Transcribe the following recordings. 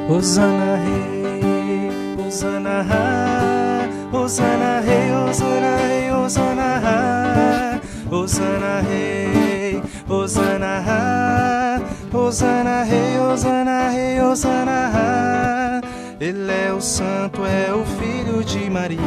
Hosana Rei, Hosana Ha, Hosana Rei, Hosana Rei, Hosana Ha, Hosana Rei, Hosana Ha, Hosana Rei, Hosana Rei, Hosana Ha. Ele é o santo, é o filho de Maria,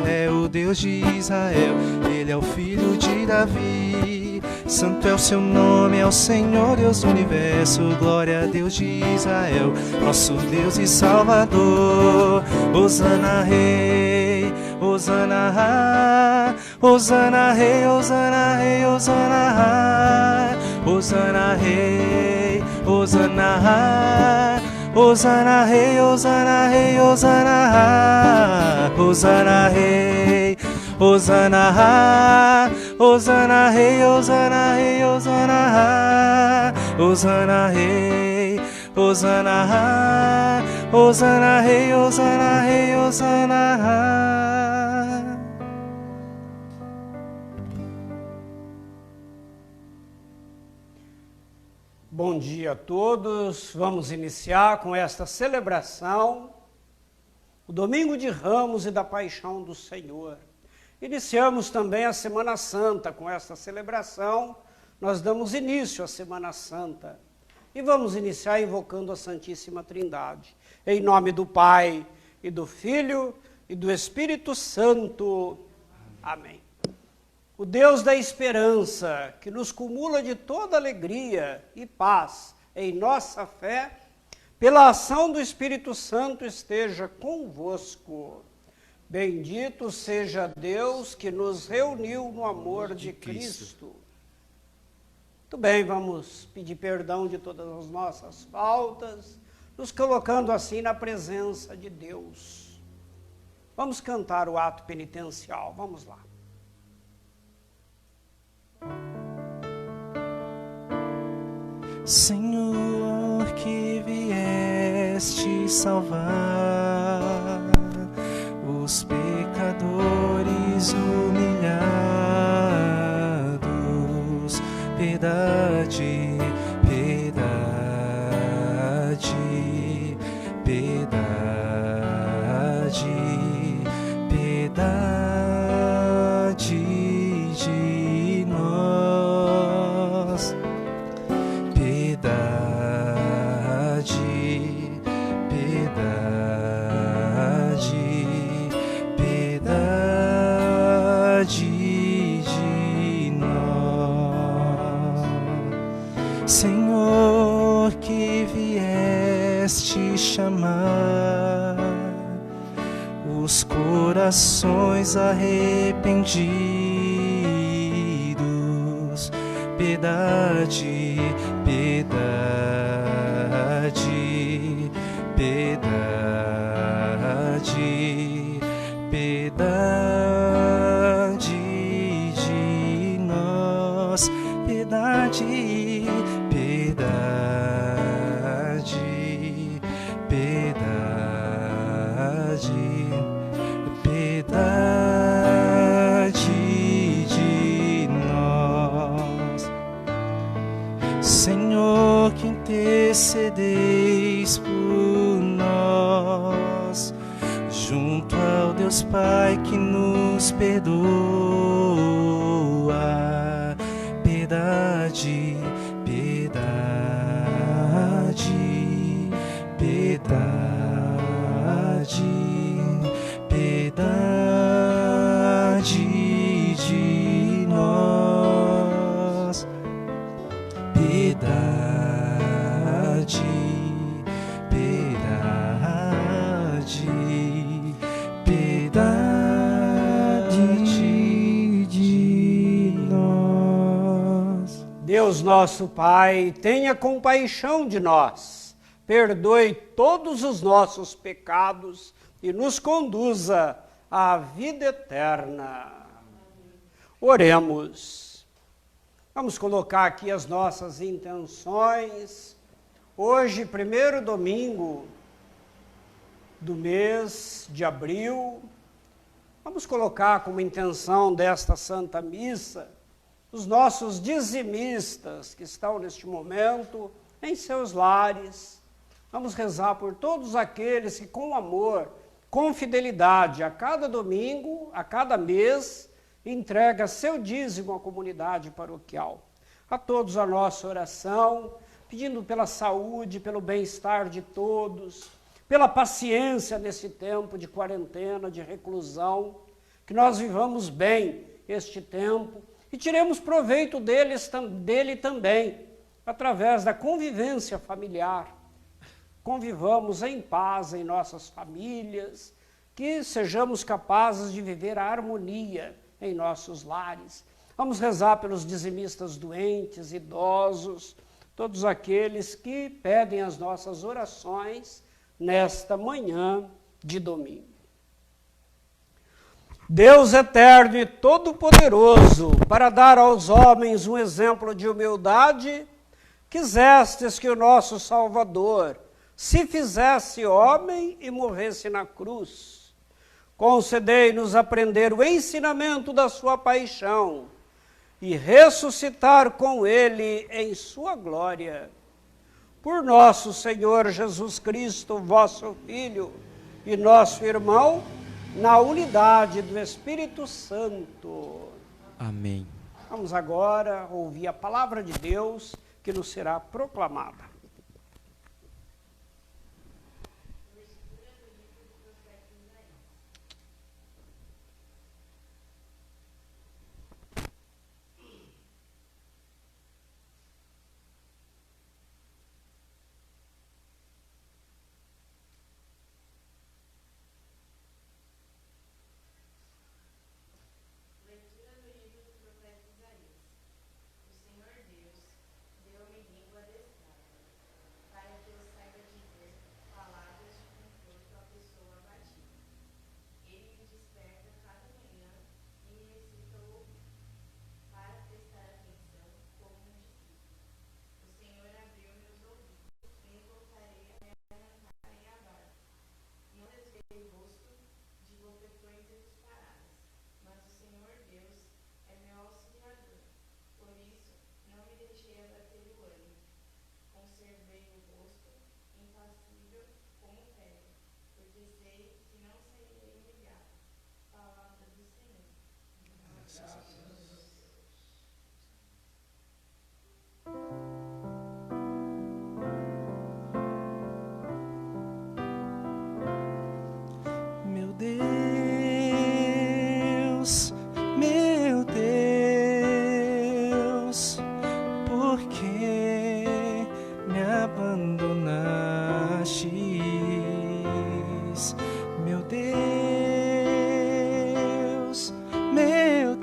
é o Deus de Israel, ele é o filho de Davi. Santo é o seu nome, é o Senhor Deus do universo, glória a Deus de Israel, nosso Deus e Salvador. Hosana Rei, Hosana Ha, Hosana Rei, Hosana Rei, Hosana Ha, Hosana Rei, Hosana Ha, Hosana Rei, Hosana Rei, Hosana Ha, Hosana Rei, Hosana Ha, Hosana Rei, Hosana Rei, Hosana Ha, Hosana Rei, Hosana Ha, Hosana Rei, Hosana Rei, Hosana Ha. Bom dia a todos, vamos iniciar com esta celebração, o Domingo de Ramos e da Paixão do Senhor. Iniciamos também a Semana Santa com esta celebração, nós damos início à Semana Santa e vamos iniciar invocando a Santíssima Trindade. Em nome do Pai, e do Filho, e do Espírito Santo. Amém. O Deus da esperança, que nos cumula de toda alegria e paz em nossa fé, pela ação do Espírito Santo esteja convosco. Bendito seja Deus que nos reuniu no amor de Cristo. Muito bem, vamos pedir perdão de todas as nossas faltas, nos colocando assim na presença de Deus. Vamos cantar o ato penitencial, vamos lá. Senhor, que vieste salvar os pecadores humilhados, piedade, piedade, piedade, piedade de nós. Piedade, piedade, piedade de nós. Senhor, que vieste chamar os corações arrependidos, piedade, piedade, piedade, piedade de nós, piedade, piedade, piedade, piedade de nós. Senhor, que intercedeis por nós, junto ao Deus Pai que nos perdoa, piedade, piedade, piedade, piedade de nós. Piedade, piedade, piedade de nós. Deus nosso Pai, tenha compaixão de nós, perdoe todos os nossos pecados e nos conduza à vida eterna. Oremos. Vamos colocar aqui as nossas intenções. Hoje, primeiro domingo do mês de abril, vamos colocar como intenção desta Santa Missa os nossos dizimistas que estão neste momento em seus lares, Vamos rezar por todos aqueles que com amor, com fidelidade, a cada domingo, a cada mês, entrega seu dízimo à comunidade paroquial. A todos a nossa oração, pedindo pela saúde, pelo bem-estar de todos, pela paciência nesse tempo de quarentena, de reclusão, que nós vivamos bem este tempo e tiremos proveito dele também, através da convivência familiar. Convivamos em paz em nossas famílias, que sejamos capazes de viver a harmonia em nossos lares. Vamos rezar pelos dizimistas doentes, idosos, todos aqueles que pedem as nossas orações nesta manhã de domingo. Deus eterno e todo-poderoso, para dar aos homens um exemplo de humildade, quisestes que o nosso Salvador se fizesse homem e morresse na cruz. Concedei-nos aprender o ensinamento da sua paixão e ressuscitar com ele em sua glória. Por nosso Senhor Jesus Cristo, vosso Filho e nosso irmão, na unidade do Espírito Santo. Amém. Vamos agora ouvir a palavra de Deus que nos será proclamada. Meu Deus, por que me abandonastes? Meu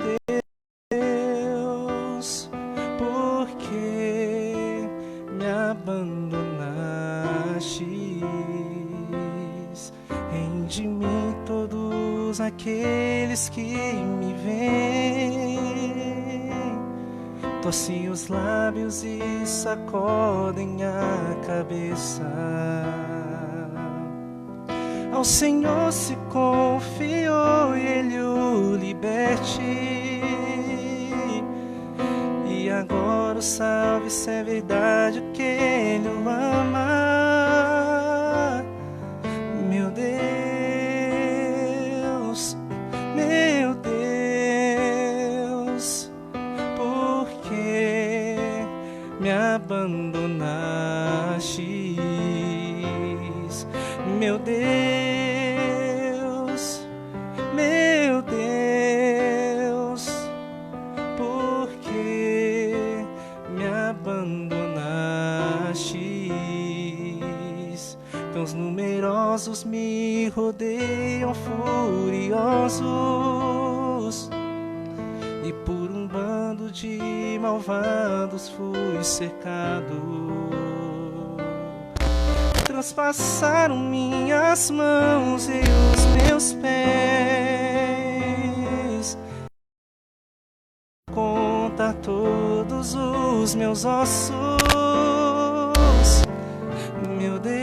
Deus, por que me abandonastes? Rende mim todos aqueles que me veem, torcem os lábios e sacodem a cabeça. Ao Senhor se confiou e Ele o liberte, e agora o salve se é verdade o que Ele o ama. Meu Deus, por que me abandonastes? Meu Deus, por que me abandonastes? Cães numerosos me rodeiam furiosos, e por um bando de malvados fui cercado. Transpassaram minhas mãos e os meus pés, conta todos os meus ossos. Meu Deus,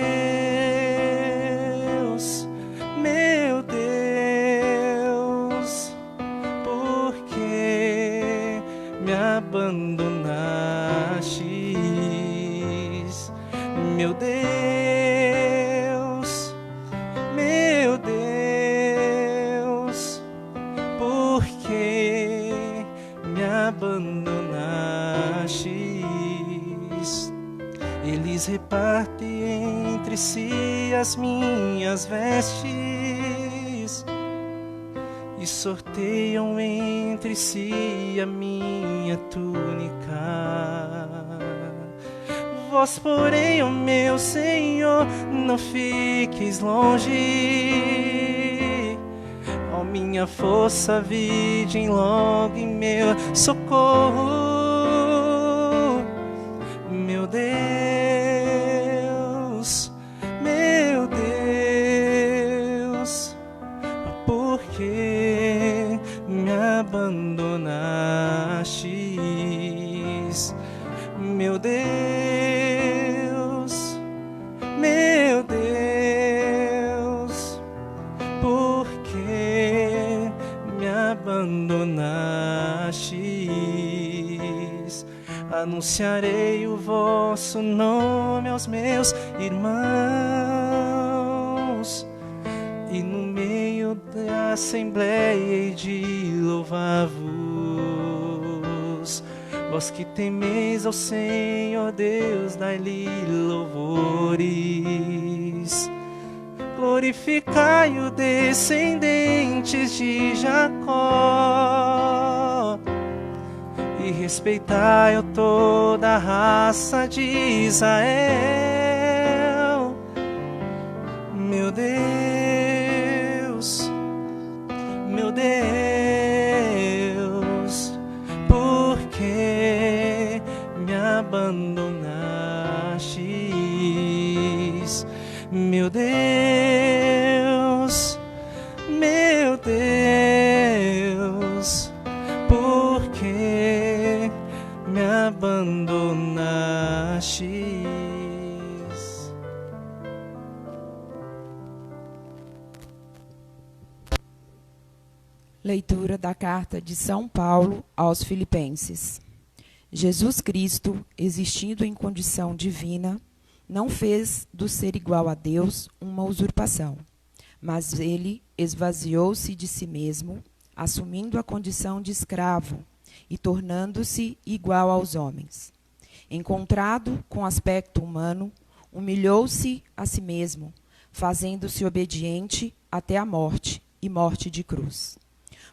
por que me abandonastes? Meu Deus, abandonastes. Eles repartem entre si as minhas vestes e sorteiam entre si a minha túnica. Vós, porém, ó meu Senhor, não fiqueis longe. Ó minha força, vinde logo em meu socorro. Meu Deus, por que me abandonastes? Meu Deus, por que me abandonastes? Anunciarei o vosso nome aos meus irmãos, e no meio da assembleia hei de louvar-vos. Vós que temeis ao Senhor Deus, dai-lhe louvores. Glorificai o descendentes de Jacó, e respeitai toda a raça de Israel. Meu Deus, por que me abandonastes? Meu Deus, por que me abandonastes? Leitura da carta de São Paulo aos Filipenses. Jesus Cristo, existindo em condição divina, não fez do ser igual a Deus uma usurpação, mas ele esvaziou-se de si mesmo, assumindo a condição de escravo e tornando-se igual aos homens. Encontrado com aspecto humano, humilhou-se a si mesmo, fazendo-se obediente até a morte e morte de cruz.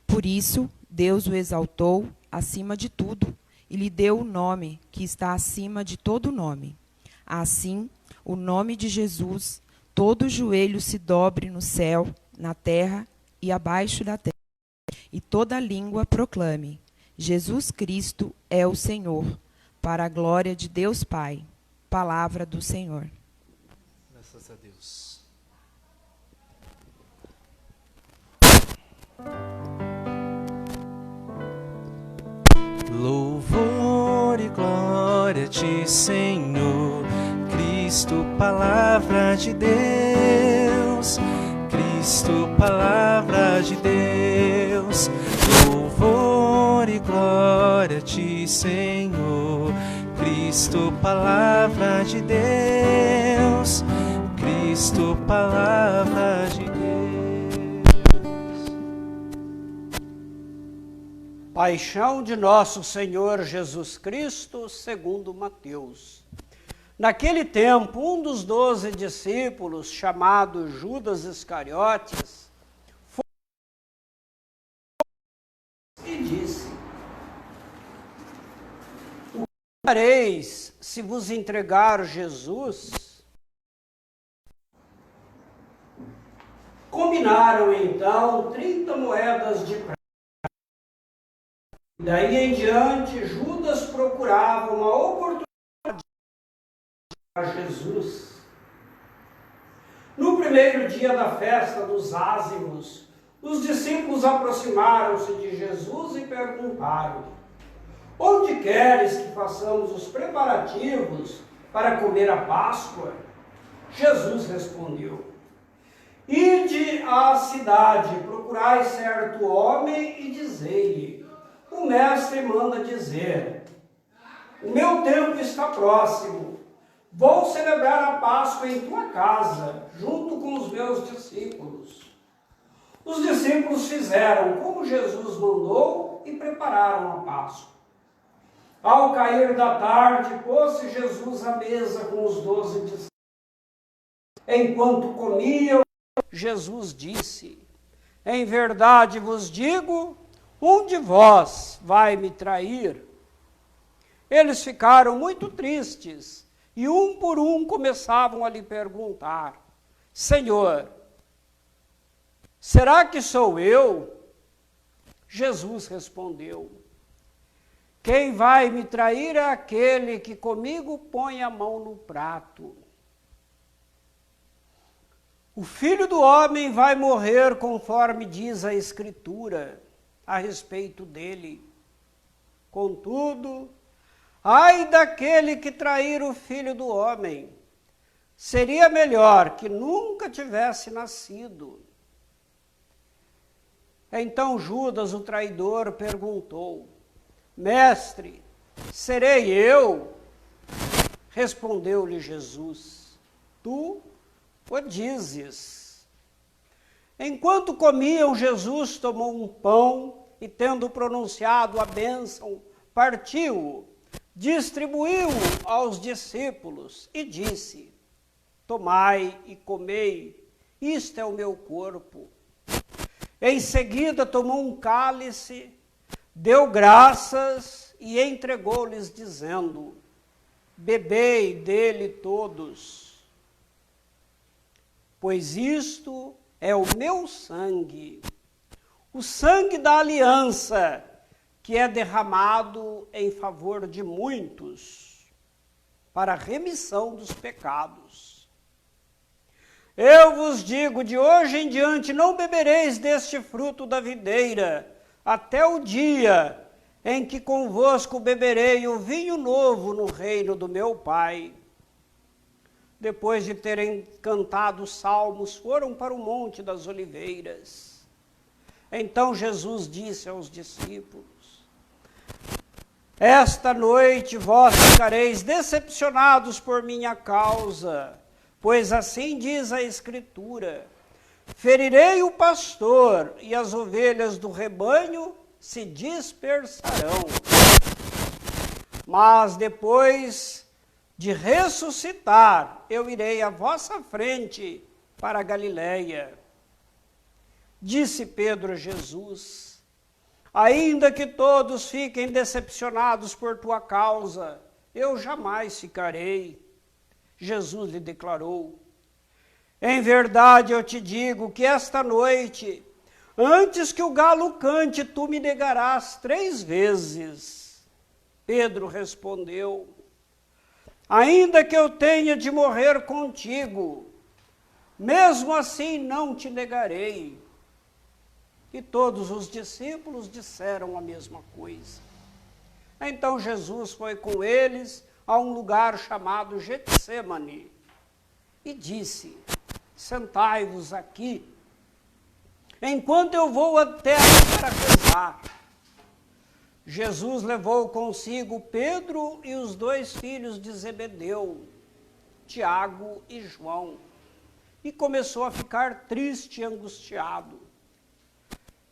Por isso, Deus o exaltou acima de tudo e lhe deu o nome que está acima de todo nome. Assim, o nome de Jesus, todo joelho se dobre no céu, na terra e abaixo da terra, e toda língua proclame: Jesus Cristo é o Senhor, para a glória de Deus Pai. Palavra do Senhor. Graças a Deus. Louvor e glória a ti, Senhor Cristo, palavra de Deus. Cristo, palavra de Deus. Louvor e glória a ti, Senhor Cristo, palavra de Deus. Cristo, palavra de Deus. Paixão de nosso Senhor Jesus Cristo, segundo Mateus. Naquele tempo, um dos 12 discípulos, chamado Judas Iscariotes, foi e disse: o que fareis se vos entregar Jesus? Combinaram então 30 moedas de prata. Daí em diante, Judas procurava uma oportunidade a Jesus. No primeiro dia da festa dos ázimos, os discípulos aproximaram-se de Jesus e perguntaram: onde queres que façamos os preparativos para comer a Páscoa? Jesus respondeu: ide à cidade, procurai certo homem e dizei-lhe: o mestre manda dizer: o meu tempo está próximo. Vou celebrar a Páscoa em tua casa, junto com os meus discípulos. Os discípulos fizeram como Jesus mandou e prepararam a Páscoa. Ao cair da tarde, pôs-se Jesus à mesa com os 12 discípulos. Enquanto comiam, Jesus disse: em verdade vos digo, um de vós vai me trair. Eles ficaram muito tristes e um por um começavam a lhe perguntar: Senhor, será que sou eu? Jesus respondeu: quem vai me trair é aquele que comigo põe a mão no prato. O Filho do Homem vai morrer conforme diz a Escritura a respeito dele. Contudo, ai daquele que trair o Filho do Homem, seria melhor que nunca tivesse nascido. Então Judas, o traidor, perguntou: Mestre, serei eu? Respondeu-lhe Jesus: tu o dizes. Enquanto comiam, Jesus tomou um pão e, tendo pronunciado a bênção, partiu-o, distribuiu-o aos discípulos e disse: tomai e comei, isto é o meu corpo. Em seguida tomou um cálice, deu graças e entregou-lhes, dizendo: bebei dele todos, pois isto é o meu sangue, o sangue da aliança, que é derramado em favor de muitos, para a remissão dos pecados. Eu vos digo, de hoje em diante não bebereis deste fruto da videira, até o dia em que convosco beberei o vinho novo no reino do meu Pai. Depois de terem cantado salmos, foram para o Monte das Oliveiras. Então Jesus disse aos discípulos: esta noite vós ficareis decepcionados por minha causa, pois assim diz a Escritura: ferirei o pastor e as ovelhas do rebanho se dispersarão. Mas depois de ressuscitar, eu irei à vossa frente para a Galileia. Disse Pedro a Jesus: ainda que todos fiquem decepcionados por tua causa, eu jamais ficarei. Jesus lhe declarou: em verdade eu te digo que esta noite, antes que o galo cante, tu me negarás 3 vezes. Pedro respondeu: ainda que eu tenha de morrer contigo, mesmo assim não te negarei. E todos os discípulos disseram a mesma coisa. Então Jesus foi com eles a um lugar chamado Getsêmani e disse: sentai-vos aqui, enquanto eu vou até ali para rezar. Jesus levou consigo Pedro e os 2 filhos de Zebedeu, Tiago e João, e começou a ficar triste e angustiado.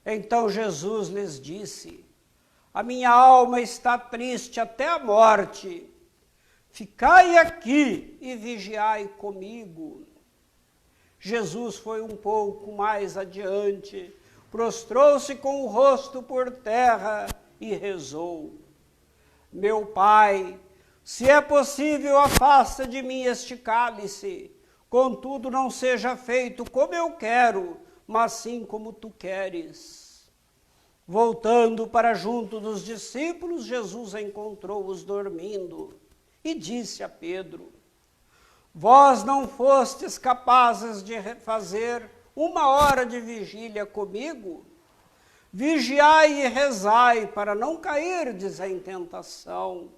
Então Jesus lhes disse: a minha alma está triste até a morte. Ficai aqui e vigiai comigo. Jesus foi um pouco mais adiante, prostrou-se com o rosto por terra e rezou: meu Pai, se é possível, afasta de mim este cálice, contudo não seja feito como eu quero, mas sim como tu queres. Voltando para junto dos discípulos, Jesus encontrou-os dormindo e disse a Pedro: vós não fostes capazes de fazer 1 hora de vigília comigo? Vigiai e rezai para não cairdes em tentação,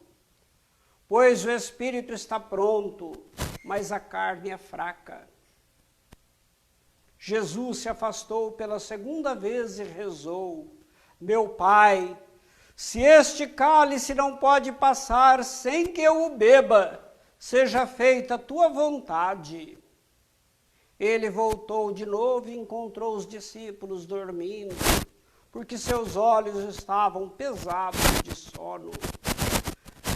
pois o espírito está pronto, mas a carne é fraca. Jesus se afastou pela 2ª vez e rezou: meu Pai, se este cálice não pode passar sem que eu o beba, seja feita a tua vontade. Ele voltou de novo e encontrou os discípulos dormindo, porque seus olhos estavam pesados de sono.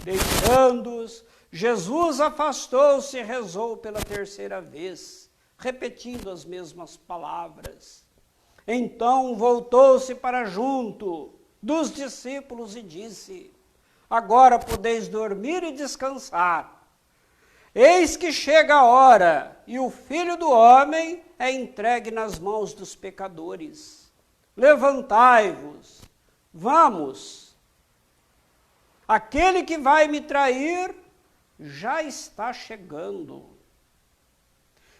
Deixando-os, Jesus afastou-se e rezou pela terceira vez, repetindo as mesmas palavras. Então voltou-se para junto dos discípulos e disse: agora podeis dormir e descansar. Eis que chega a hora, e o Filho do Homem é entregue nas mãos dos pecadores. Levantai-vos, vamos. Aquele que vai me trair já está chegando.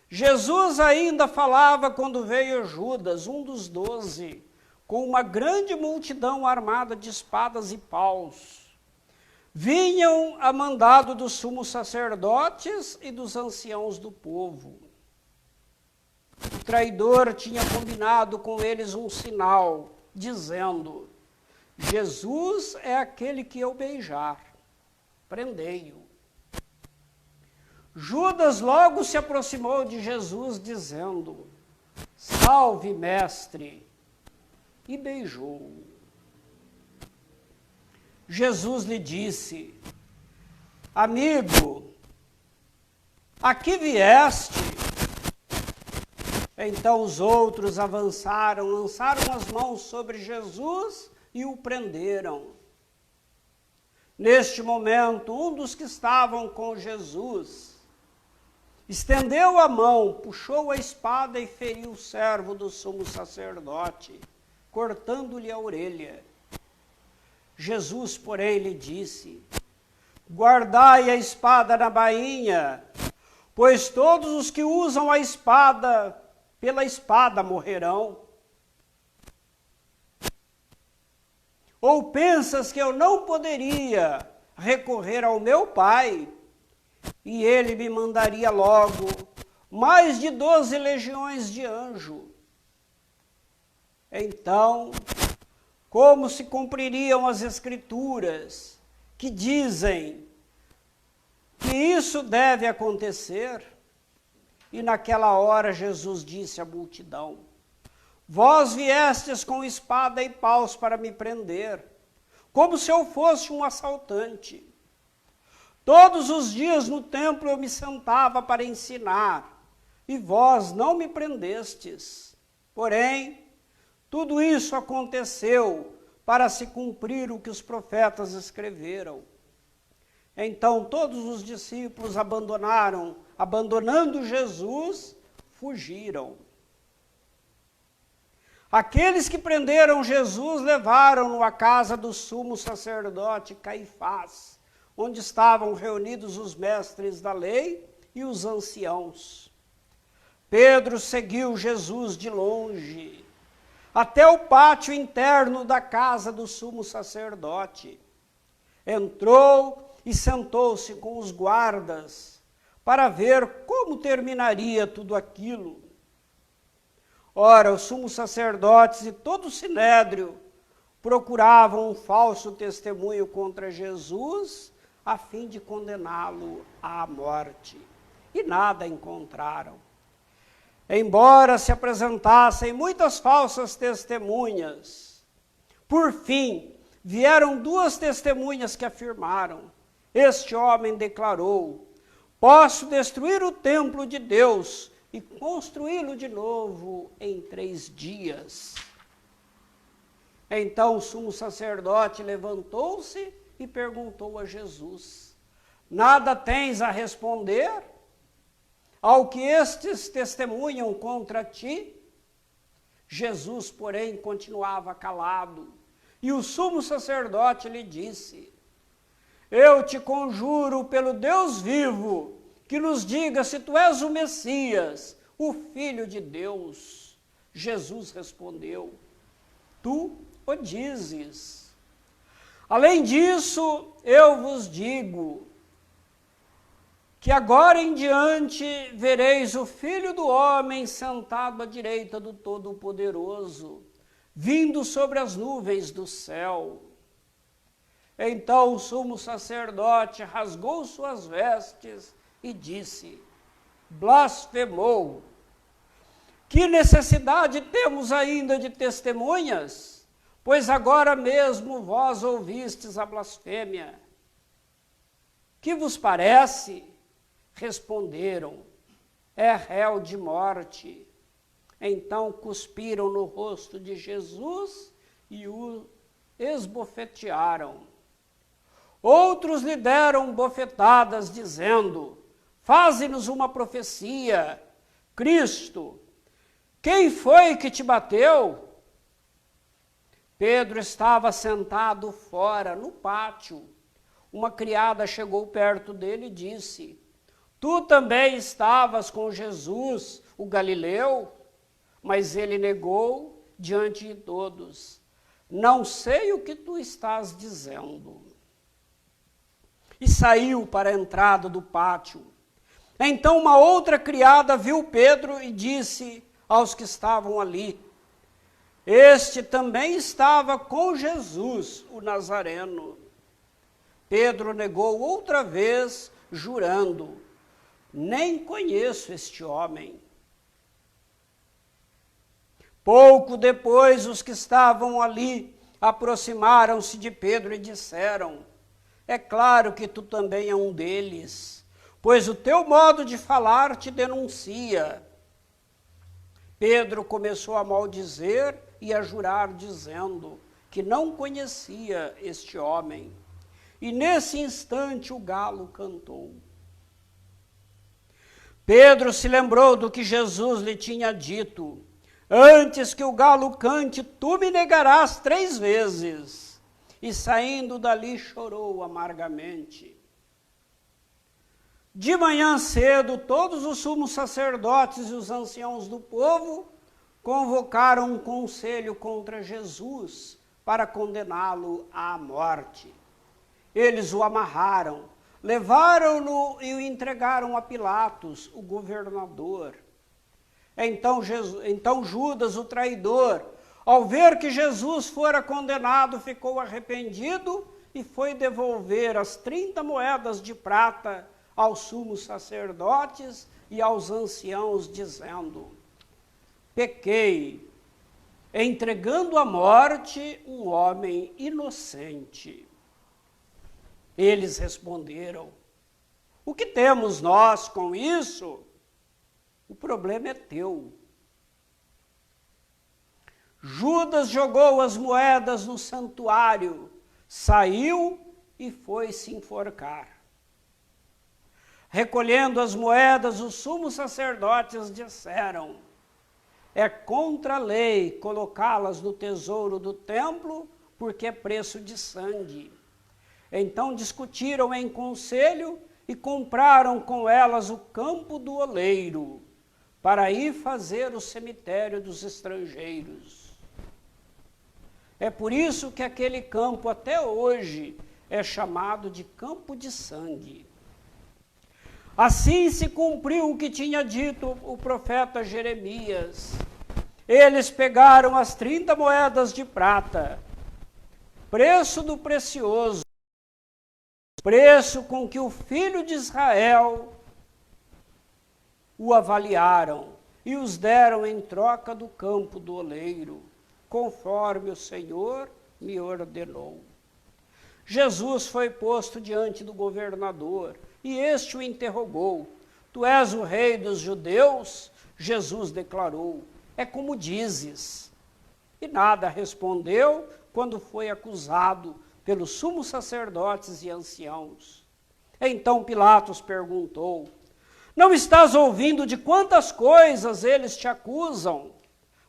Jesus ainda falava quando veio Judas, um dos 12, com uma grande multidão armada de espadas e paus. Vinham a mandado dos sumos sacerdotes e dos anciãos do povo. O traidor tinha combinado com eles um sinal, dizendo: Jesus é aquele que eu beijar, prendei-o. Judas logo se aproximou de Jesus, dizendo: salve, mestre, e beijou-o. Jesus lhe disse: amigo, a que vieste? Então os outros avançaram, lançaram as mãos sobre Jesus e o prenderam. Neste momento, um dos que estavam com Jesus estendeu a mão, puxou a espada e feriu o servo do sumo sacerdote, cortando-lhe a orelha. Jesus, porém, lhe disse: guardai a espada na bainha, pois todos os que usam a espada, pela espada morrerão. Ou pensas que eu não poderia recorrer ao meu Pai, e ele me mandaria logo mais de 12 legiões de anjos? Então, como se cumpririam as Escrituras que dizem que isso deve acontecer? E naquela hora Jesus disse à multidão: vós viestes com espada e paus para me prender, como se eu fosse um assaltante. Todos os dias no templo eu me sentava para ensinar, e vós não me prendestes. Porém, tudo isso aconteceu para se cumprir o que os profetas escreveram. Então todos os discípulos abandonando Jesus, fugiram. Aqueles que prenderam Jesus levaram-no à casa do sumo sacerdote Caifás, onde estavam reunidos os mestres da lei e os anciãos. Pedro seguiu Jesus de longe, até o pátio interno da casa do sumo sacerdote. Entrou e sentou-se com os guardas para ver como terminaria tudo aquilo. Ora, os sumos sacerdotes e todo o sinédrio procuravam um falso testemunho contra Jesus a fim de condená-lo à morte, e nada encontraram. Embora se apresentassem muitas falsas testemunhas, por fim, vieram 2 testemunhas que afirmaram: este homem declarou: posso destruir o templo de Deus e construí-lo de novo em 3 dias. Então o sumo sacerdote levantou-se e perguntou a Jesus: nada tens a responder ao que estes testemunham contra ti? Jesus, porém, continuava calado. E o sumo sacerdote lhe disse: eu te conjuro pelo Deus vivo, que nos diga se tu és o Messias, o Filho de Deus. Jesus respondeu: tu o dizes. Além disso, eu vos digo que agora em diante vereis o Filho do Homem sentado à direita do Todo-Poderoso, vindo sobre as nuvens do céu. Então o sumo sacerdote rasgou suas vestes e disse: blasfemou. Que necessidade temos ainda de testemunhas? Pois agora mesmo vós ouvistes a blasfêmia. Que vos parece? Responderam: é réu de morte. Então cuspiram no rosto de Jesus e o esbofetearam. Outros lhe deram bofetadas, dizendo: faze-nos uma profecia, Cristo, quem foi que te bateu? Pedro estava sentado fora, no pátio. Uma criada chegou perto dele e disse: tu também estavas com Jesus, o Galileu? Mas ele negou diante de todos: não sei o que tu estás dizendo. E saiu para a entrada do pátio. Então uma outra criada viu Pedro e disse aos que estavam ali: este também estava com Jesus, o Nazareno. Pedro negou outra vez, jurando: nem conheço este homem. Pouco depois, os que estavam ali aproximaram-se de Pedro e disseram: é claro que tu também é um deles, pois o teu modo de falar te denuncia. Pedro começou a maldizer e a jurar, dizendo que não conhecia este homem. E nesse instante o galo cantou. Pedro se lembrou do que Jesus lhe tinha dito: antes que o galo cante, tu me negarás 3 vezes. E saindo dali chorou amargamente. De manhã cedo, todos os sumos sacerdotes e os anciãos do povo convocaram um conselho contra Jesus para condená-lo à morte. Eles o amarraram, levaram-no e o entregaram a Pilatos, o governador. Então Judas, o traidor, ao ver que Jesus fora condenado, ficou arrependido e foi devolver as 30 moedas de prata aos sumos sacerdotes e aos anciãos, dizendo: pequei, entregando à morte um homem inocente. Eles responderam: o que temos nós com isso? O problema é teu. Judas jogou as moedas no santuário, saiu e foi se enforcar. Recolhendo as moedas, os sumos sacerdotes disseram: é contra a lei colocá-las no tesouro do templo, porque é preço de sangue. Então discutiram em conselho e compraram com elas o campo do oleiro, para ir fazer o cemitério dos estrangeiros. É por isso que aquele campo até hoje é chamado de campo de sangue. Assim se cumpriu o que tinha dito o profeta Jeremias. Eles pegaram as 30 moedas de prata, preço do precioso, preço com que o filho de Israel o avaliaram, e os deram em troca do campo do oleiro, conforme o Senhor me ordenou. Jesus foi posto diante do governador, e este o interrogou: tu és o rei dos judeus? Jesus declarou: é como dizes. E nada respondeu quando foi acusado pelos sumos sacerdotes e anciãos. Então Pilatos perguntou: não estás ouvindo de quantas coisas eles te acusam?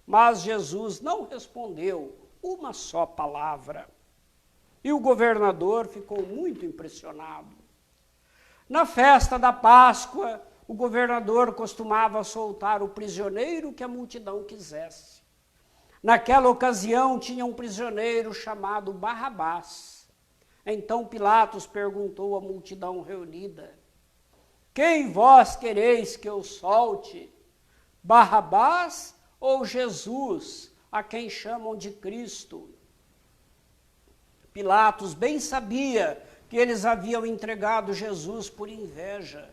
Mas Jesus não respondeu uma só palavra. E o governador ficou muito impressionado. Na festa da Páscoa, o governador costumava soltar o prisioneiro que a multidão quisesse. Naquela ocasião, tinha um prisioneiro chamado Barrabás. Então Pilatos perguntou à multidão reunida: quem vós quereis que eu solte? Barrabás ou Jesus, a quem chamam de Cristo? Pilatos bem sabia que eles haviam entregado Jesus por inveja.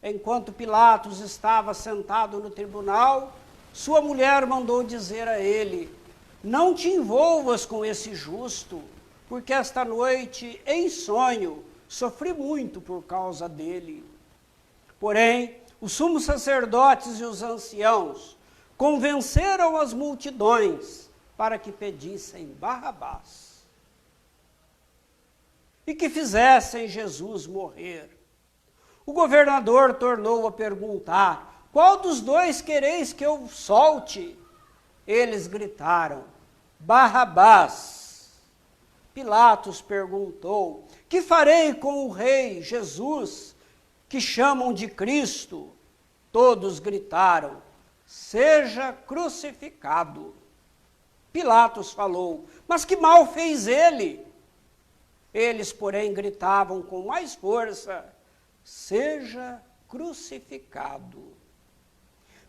Enquanto Pilatos estava sentado no tribunal, sua mulher mandou dizer a ele: não te envolvas com esse justo, porque esta noite, em sonho, sofri muito por causa dele. Porém, os sumos sacerdotes e os anciãos convenceram as multidões para que pedissem Barrabás e que fizessem Jesus morrer. O governador tornou a perguntar: qual dos dois quereis que eu solte? Eles gritaram: Barrabás. Pilatos perguntou: que farei com o rei Jesus, que chamam de Cristo? Todos gritaram: seja crucificado. Pilatos falou: mas que mal fez ele? Eles, porém, gritavam com mais força: seja crucificado.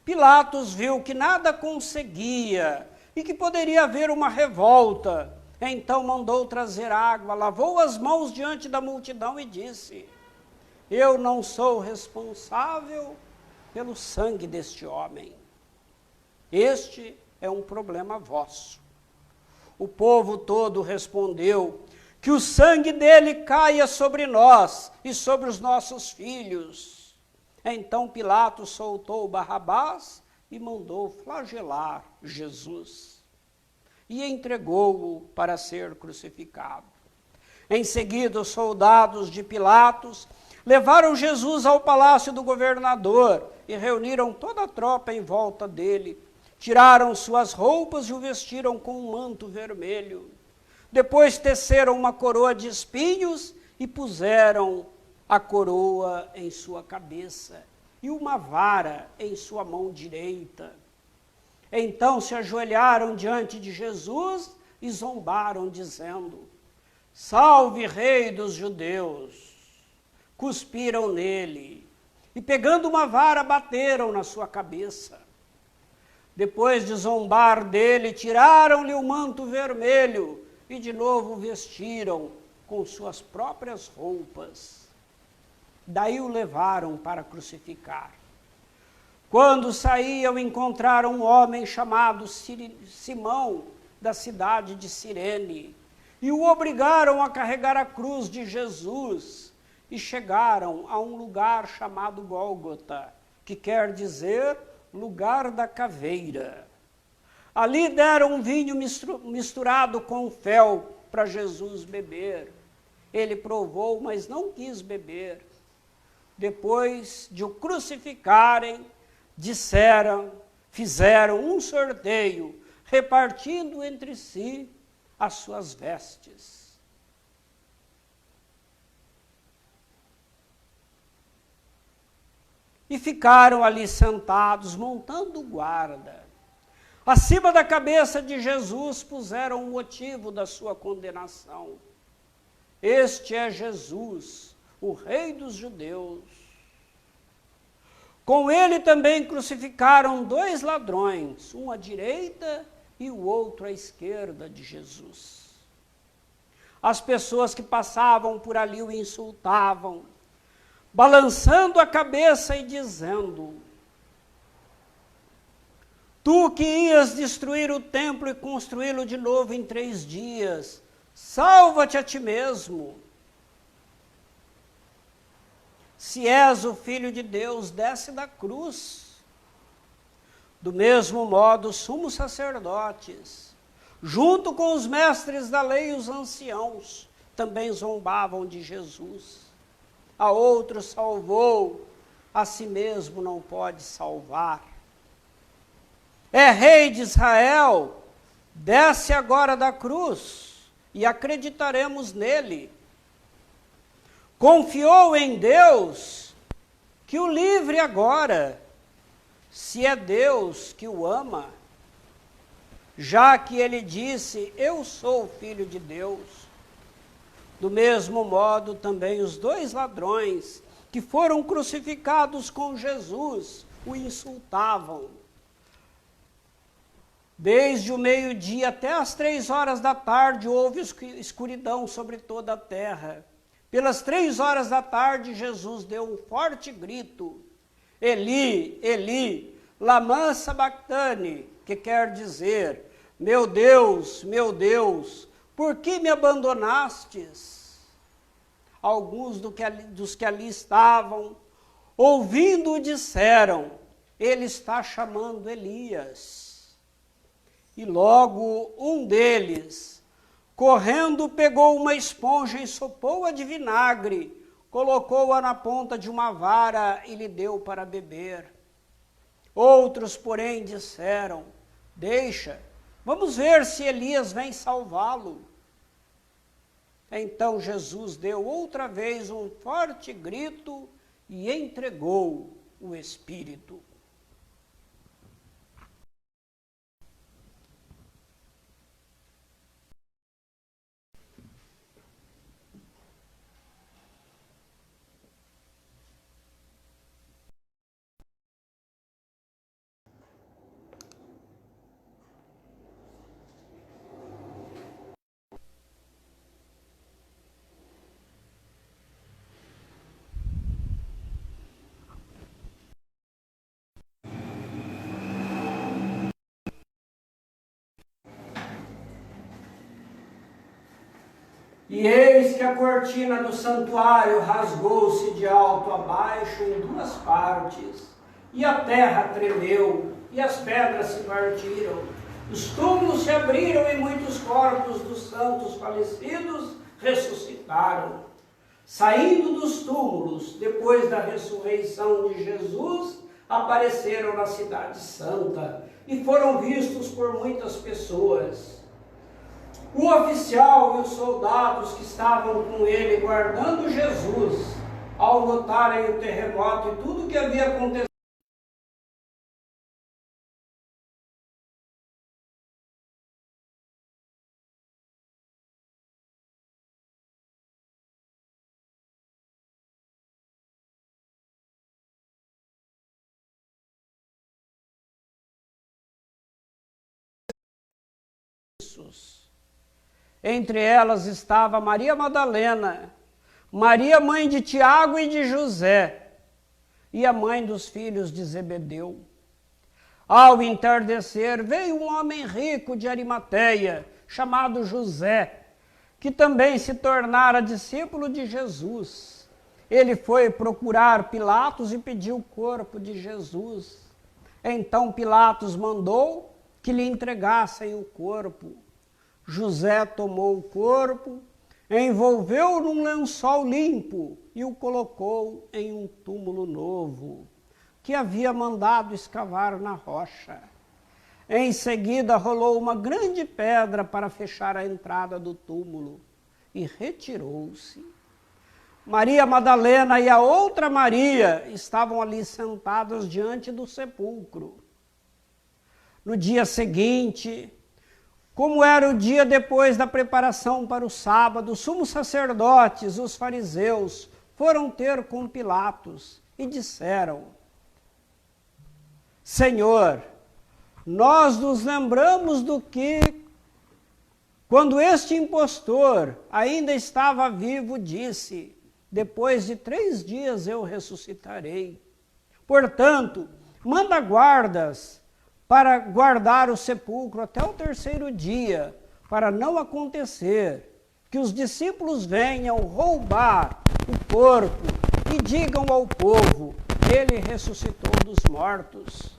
Pilatos viu que nada conseguia e que poderia haver uma revolta. Então mandou trazer água, lavou as mãos diante da multidão e disse: eu não sou responsável pelo sangue deste homem. Este é um problema vosso. O povo todo respondeu: que o sangue dele caia sobre nós e sobre os nossos filhos. Então Pilatos soltou Barrabás e mandou flagelar Jesus e entregou-o para ser crucificado. Em seguida, os soldados de Pilatos levaram Jesus ao palácio do governador e reuniram toda a tropa em volta dele. Tiraram suas roupas e o vestiram com um manto vermelho. Depois teceram uma coroa de espinhos e puseram a coroa em sua cabeça e uma vara em sua mão direita. Então se ajoelharam diante de Jesus e zombaram, dizendo: salve, rei dos judeus! Cuspiram nele e, pegando uma vara, bateram na sua cabeça. Depois de zombar dele, tiraram-lhe o manto vermelho e de novo o vestiram com suas próprias roupas. Daí o levaram para crucificar. Quando saíam, encontraram um homem chamado Simão, da cidade de Cirene, e o obrigaram a carregar a cruz de Jesus, e chegaram a um lugar chamado Gólgota, que quer dizer lugar da caveira. Ali deram um vinho misturado com fel para Jesus beber. Ele provou, mas não quis beber. Depois de o crucificarem, fizeram um sorteio, repartindo entre si as suas vestes. E ficaram ali sentados, montando guarda. Acima da cabeça de Jesus puseram o motivo da sua condenação. Este é Jesus, o Rei dos Judeus. Com ele também crucificaram 2 ladrões, um à direita e o outro à esquerda de Jesus. As pessoas que passavam por ali o insultavam, balançando a cabeça e dizendo: tu que ias destruir o templo e construí-lo de novo em 3 dias, salva-te a ti mesmo. Se és o Filho de Deus, desce da cruz. Do mesmo modo, os sumos sacerdotes, junto com os mestres da lei e os anciãos, também zombavam de Jesus. A outro salvou, a si mesmo não pode salvar. É rei de Israel, desce agora da cruz e acreditaremos nele. Confiou em Deus, que o livre agora, se é Deus que o ama, já que ele disse: eu sou filho de Deus. Do mesmo modo, também os 2 ladrões que foram crucificados com Jesus o insultavam. Desde o meio-dia até as 3 horas da tarde houve escuridão sobre toda a terra. Pelas 3 horas da tarde, Jesus deu um forte grito: Eli, Eli, lama sabachthani, que quer dizer: meu Deus, por que me abandonastes? alguns dos que ali estavam, ouvindo-o, disseram: ele está chamando Elias. E logo um deles, correndo, pegou uma esponja, ensopou-a de vinagre, colocou-a na ponta de uma vara e lhe deu para beber. Outros, porém, disseram: deixa, vamos ver se Elias vem salvá-lo. Então Jesus deu outra vez um forte grito e entregou o Espírito. E eis que a cortina do santuário rasgou-se de alto a baixo em duas partes, e a terra tremeu, e as pedras se partiram. Os túmulos se abriram e muitos corpos dos santos falecidos ressuscitaram. Saindo dos túmulos, depois da ressurreição de Jesus, apareceram na cidade santa e foram vistos por muitas pessoas. O oficial e os soldados que estavam com ele guardando Jesus, ao notarem o terremoto e tudo o que havia acontecido, entre elas estava Maria Madalena, Maria, mãe de Tiago e de José, e a mãe dos filhos de Zebedeu. Ao entardecer, veio um homem rico de Arimateia, chamado José, que também se tornara discípulo de Jesus. Ele foi procurar Pilatos e pediu o corpo de Jesus. Então Pilatos mandou que lhe entregassem o corpo. José tomou o corpo, envolveu-o num lençol limpo e o colocou em um túmulo novo, que havia mandado escavar na rocha. Em seguida, rolou uma grande pedra para fechar a entrada do túmulo e retirou-se. Maria Madalena e a outra Maria estavam ali sentadas diante do sepulcro. No dia seguinte, como era o dia depois da preparação para o sábado, os sumos sacerdotes, os fariseus, foram ter com Pilatos e disseram: Senhor, nós nos lembramos do que, quando este impostor ainda estava vivo, disse: depois de 3 dias eu ressuscitarei. Portanto, manda guardas para guardar o sepulcro até o 3º dia, para não acontecer que os discípulos venham roubar o corpo e digam ao povo: ele ressuscitou dos mortos.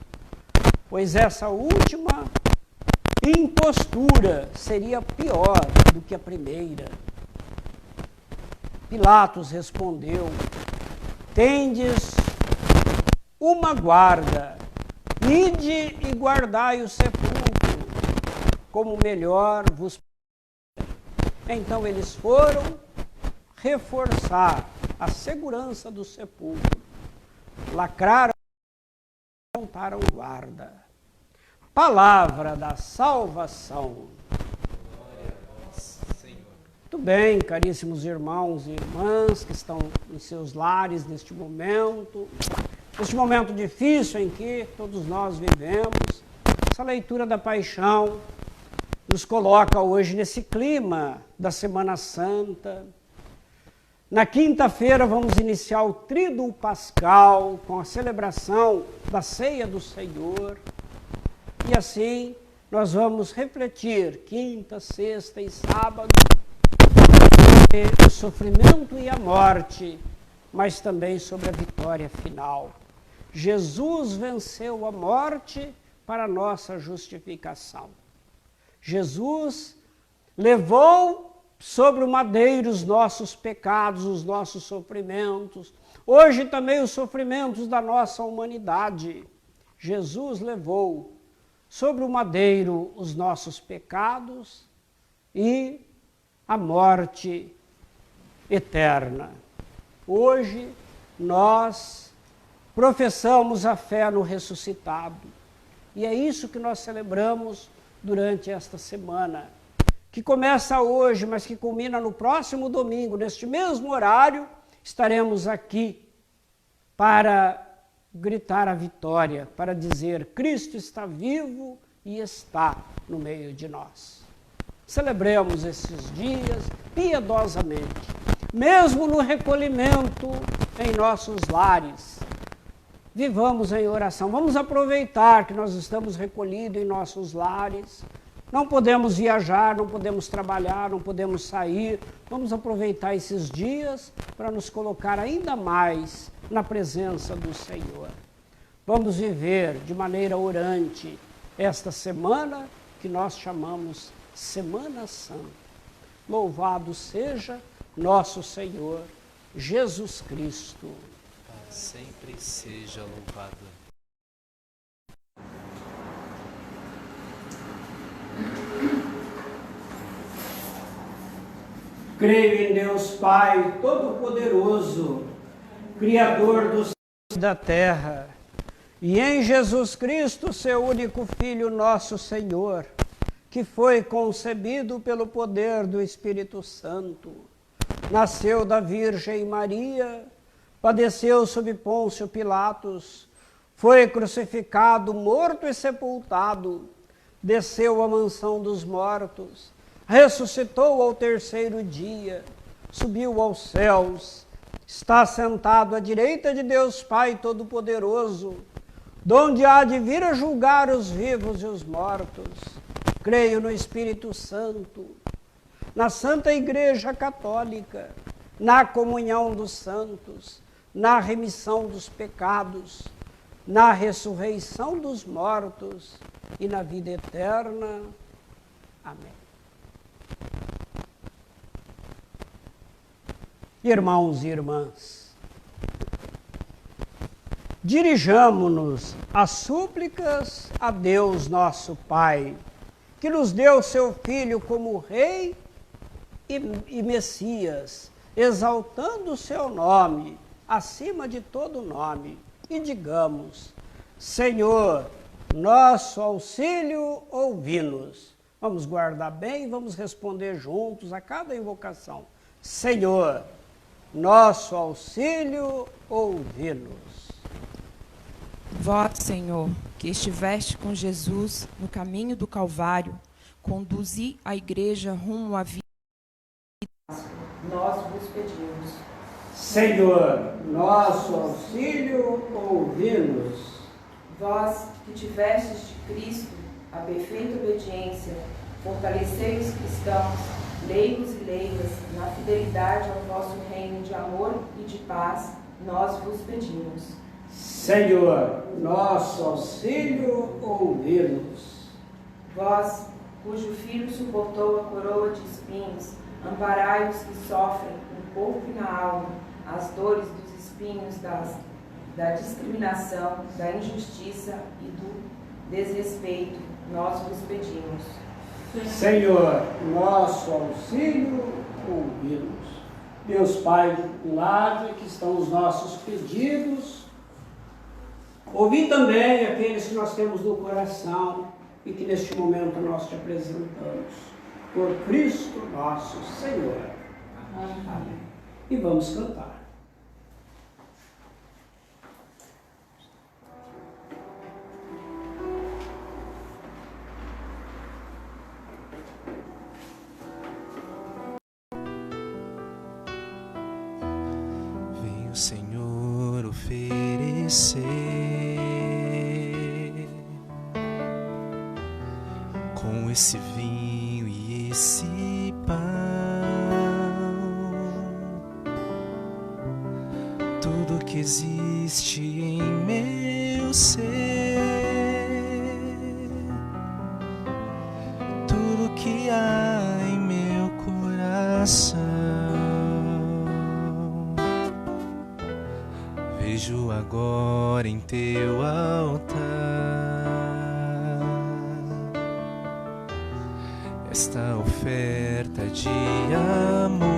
Pois essa última impostura seria pior do que a primeira. Pilatos respondeu: tendes uma guarda, ide e guardai o sepulcro, como melhor vos parecer. Então eles foram reforçar a segurança do sepulcro, lacraram e montaram guarda. Palavra da salvação. Muito bem, caríssimos irmãos e irmãs que estão em seus lares neste momento difícil em que todos nós vivemos. Essa leitura da Paixão nos coloca hoje nesse clima da Semana Santa. Na quinta-feira vamos iniciar o Tríduo Pascal com a celebração da Ceia do Senhor. E assim nós vamos refletir quinta, sexta e sábado o sofrimento e a morte, mas também sobre a vitória final. Jesus venceu a morte para a nossa justificação. Jesus levou sobre o madeiro os nossos pecados, os nossos sofrimentos, hoje também os sofrimentos da nossa humanidade. Jesus levou sobre o madeiro os nossos pecados e a morte eterna. Hoje nós professamos a fé no ressuscitado. E é isso que nós celebramos durante esta semana, que começa hoje, mas que culmina no próximo domingo, neste mesmo horário, estaremos aqui para gritar a vitória, para dizer: Cristo está vivo e está no meio de nós. Celebremos esses dias piedosamente, mesmo no recolhimento em nossos lares. Vivamos em oração, vamos aproveitar que nós estamos recolhidos em nossos lares, não podemos viajar, não podemos trabalhar, não podemos sair, vamos aproveitar esses dias para nos colocar ainda mais na presença do Senhor. Vamos viver de maneira orante esta semana que nós chamamos Semana Santa. Louvado seja nosso Senhor Jesus Cristo. Sempre seja louvado. Creio em Deus Pai Todo-Poderoso, Criador do céu e da terra, e em Jesus Cristo, seu único Filho, nosso Senhor, que foi concebido pelo poder do Espírito Santo, nasceu da Virgem Maria, padeceu sob Pôncio Pilatos, foi crucificado, morto e sepultado, desceu à mansão dos mortos, ressuscitou ao terceiro dia, subiu aos céus, está sentado à direita de Deus Pai Todo-Poderoso, donde há de vir a julgar os vivos e os mortos. Creio no Espírito Santo, na Santa Igreja Católica, na comunhão dos santos, na remissão dos pecados, na ressurreição dos mortos e na vida eterna. Amém. Irmãos e irmãs, dirijamo-nos às súplicas a Deus nosso Pai, que nos deu seu Filho como Rei e Messias, exaltando o seu nome acima de todo nome, e digamos: Senhor, nosso auxílio, ouvi-nos. Vamos guardar bem e vamos responder juntos a cada invocação. Senhor, nosso auxílio, ouvi-nos. Vós, Senhor, que estiveste com Jesus no caminho do Calvário, conduzi a igreja rumo à vida. Nós vos pedimos. Senhor, nosso auxílio, ouvi-nos. Vós que tivestes de Cristo a perfeita obediência, fortalecei os cristãos, leigos e leigas, na fidelidade ao vosso reino de amor e de paz, nós vos pedimos. Senhor, nosso auxílio, ouvi-nos. Vós, cujo Filho suportou a coroa de espinhos, amparai os que sofrem no corpo e na alma as dores dos espinhos da discriminação, da injustiça e do desrespeito, nós vos pedimos. Senhor, nosso auxílio, ouvi-nos. Deus Pai do lado, que estão os nossos pedidos, ouvi também aqueles que nós temos no coração e que neste momento nós te apresentamos. Por Cristo nosso Senhor. Amém. E vamos cantar. Vem o Senhor oferecer com esse vinho e esse pão que existe em meu ser, tudo que há em meu coração. Vejo agora em teu altar esta oferta de amor.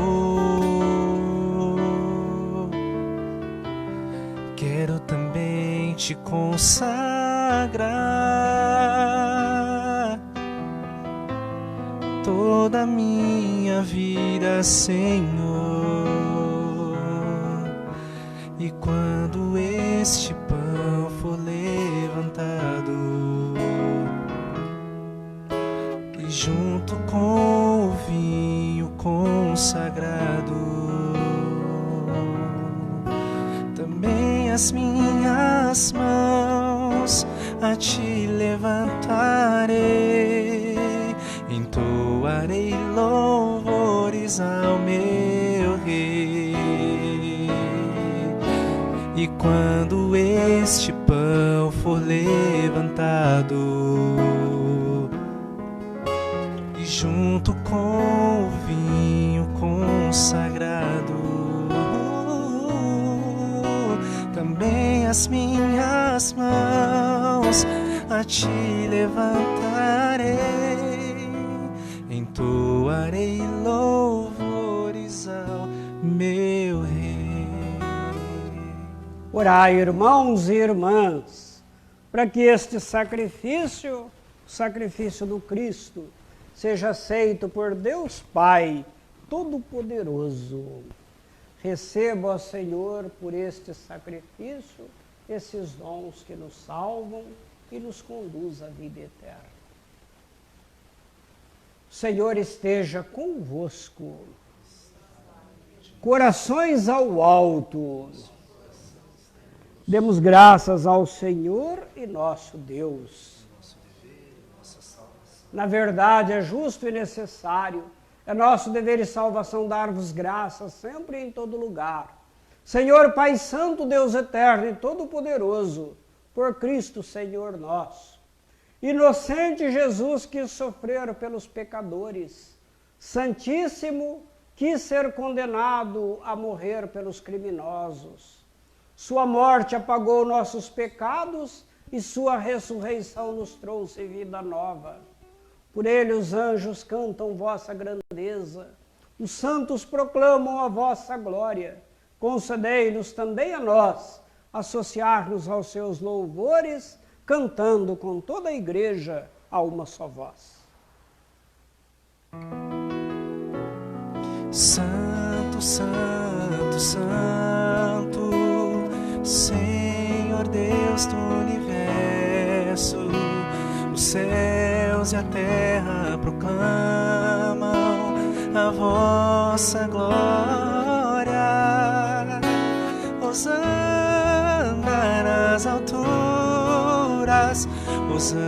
Quero também te consagrar toda a minha vida, Senhor. E quando este pão for levantado e junto com o vinho consagrado, também as minhas mãos a te levantarei, entoarei louvores ao meu Rei. E quando este pão for levantado e junto com o vinho consagrado, também as minhas mãos a te levantarei, entoarei louvores ao meu Rei. Orai, irmãos e irmãs, para que este sacrifício, o sacrifício do Cristo, seja aceito por Deus Pai Todo-Poderoso. Receba, ó Senhor, por este sacrifício, esses dons que nos salvam e nos conduz à vida eterna. O Senhor esteja convosco. Corações ao alto. Demos graças ao Senhor e nosso Deus. Na verdade, é justo e necessário, é nosso dever e salvação dar-vos graças sempre e em todo lugar. Senhor Pai Santo, Deus Eterno e Todo-Poderoso, por Cristo Senhor nosso. Inocente Jesus quis sofrer pelos pecadores, Santíssimo quis ser condenado a morrer pelos criminosos. Sua morte apagou nossos pecados e sua ressurreição nos trouxe vida nova. Por ele os anjos cantam vossa grandeza, os santos proclamam a vossa glória. Concedei-nos também a nós associar-nos aos seus louvores, cantando com toda a igreja a uma só voz. Santo, Santo, Santo, Senhor Deus do universo, os céus e a terra proclamam a vossa glória. Hosana nas alturas, Hosana,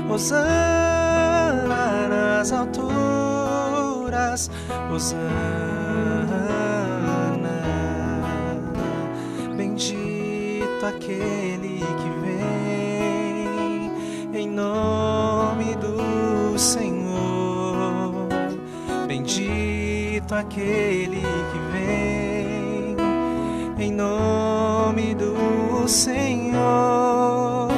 Hosana nas alturas, Hosana. Bendito aquele que vem em nome do Senhor. Bendito aquele que vem em nome do Senhor.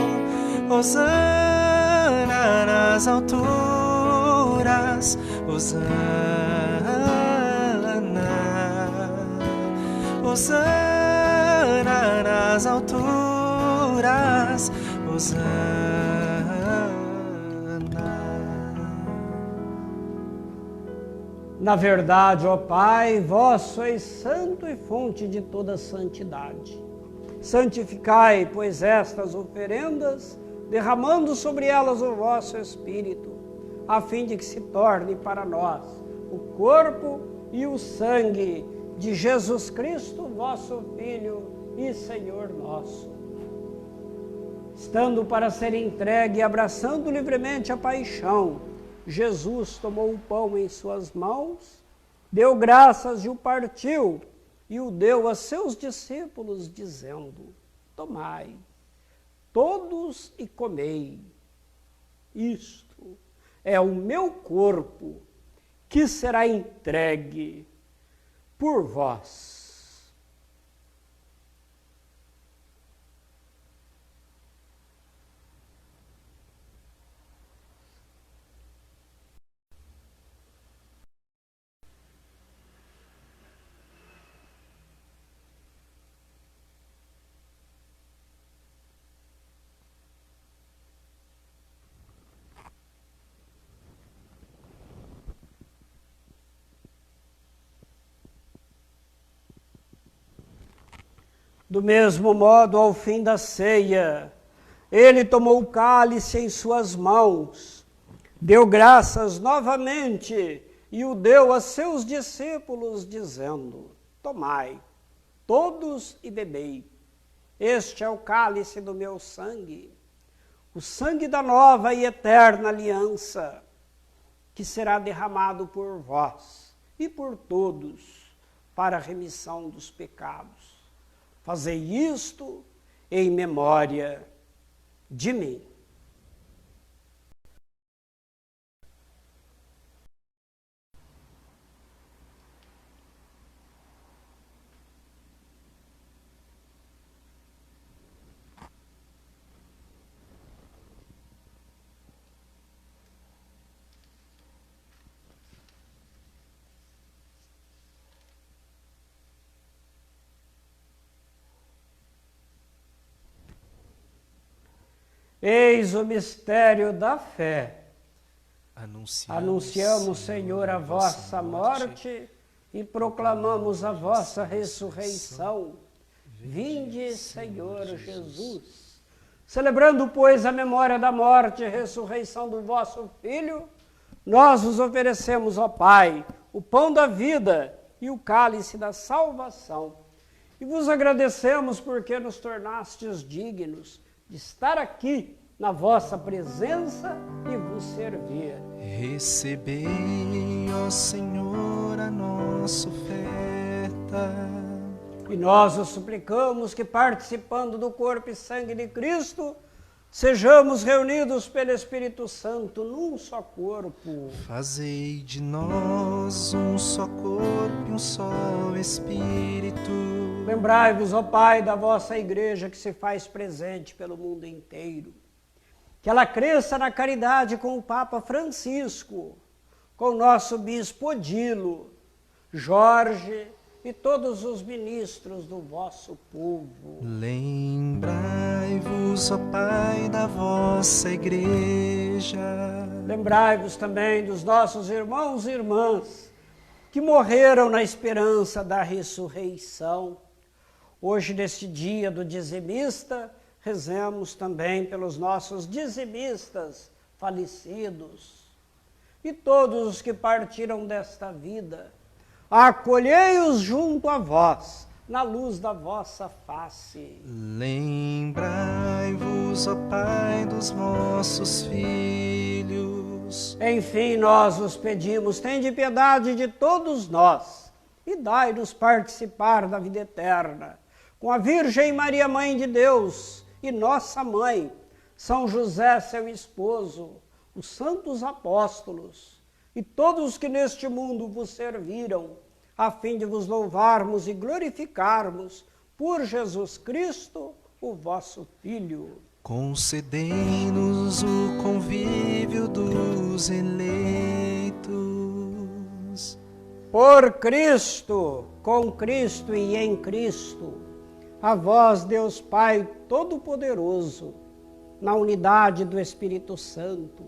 Hosana nas alturas, Hosana, Hosana nas alturas, Hosana. Na verdade, ó Pai, vós sois santo e fonte de toda santidade. Santificai, pois, estas oferendas, derramando sobre elas o vosso Espírito, a fim de que se torne para nós o corpo e o sangue de Jesus Cristo, vosso Filho e Senhor nosso. Estando para ser entregue e abraçando livremente a paixão, Jesus tomou o pão em suas mãos, deu graças e o partiu, e o deu a seus discípulos, dizendo: tomai, todos e comei. Isto é o meu corpo, que será entregue por vós. Do mesmo modo, ao fim da ceia, ele tomou o cálice em suas mãos, deu graças novamente e o deu a seus discípulos, dizendo: tomai, todos e bebei. Este é o cálice do meu sangue, o sangue da nova e eterna aliança, que será derramado por vós e por todos para a remissão dos pecados. Fazei isto em memória de mim. Eis o mistério da fé. Anunciamos, Senhor, a vossa morte e proclamamos a vossa ressurreição. Vinde, Senhor Jesus. Celebrando, pois, a memória da morte e ressurreição do vosso Filho, nós vos oferecemos, ó Pai, o pão da vida e o cálice da salvação. E vos agradecemos porque nos tornastes dignos de estar aqui na vossa presença e vos servir. Recebei, ó Senhor, a nossa oferta. E nós os suplicamos que, participando do corpo e sangue de Cristo, sejamos reunidos pelo Espírito Santo num só corpo. Fazei de nós um só corpo e um só Espírito. Lembrai-vos, ó Pai, da vossa igreja que se faz presente pelo mundo inteiro. Que ela cresça na caridade com o Papa Francisco, com o nosso Bispo Odilo, Jorge e todos os ministros do vosso povo. Lembrai-vos, ó Pai, da vossa igreja. Lembrai-vos também dos nossos irmãos e irmãs que morreram na esperança da ressurreição. Hoje, neste dia do dizimista, rezemos também pelos nossos dizimistas falecidos e todos os que partiram desta vida. Acolhei-os junto a vós, na luz da vossa face. Lembrai-vos, ó Pai, dos vossos filhos. Enfim, nós os pedimos, tende piedade de todos nós e dai-nos participar da vida eterna. Com a Virgem Maria, Mãe de Deus, e nossa Mãe, São José, seu esposo, os santos apóstolos, e todos que neste mundo vos serviram, a fim de vos louvarmos e glorificarmos por Jesus Cristo, o vosso Filho. Concedei-nos o convívio dos eleitos. Por Cristo, com Cristo e em Cristo, a vós, Deus Pai Todo-Poderoso, na unidade do Espírito Santo,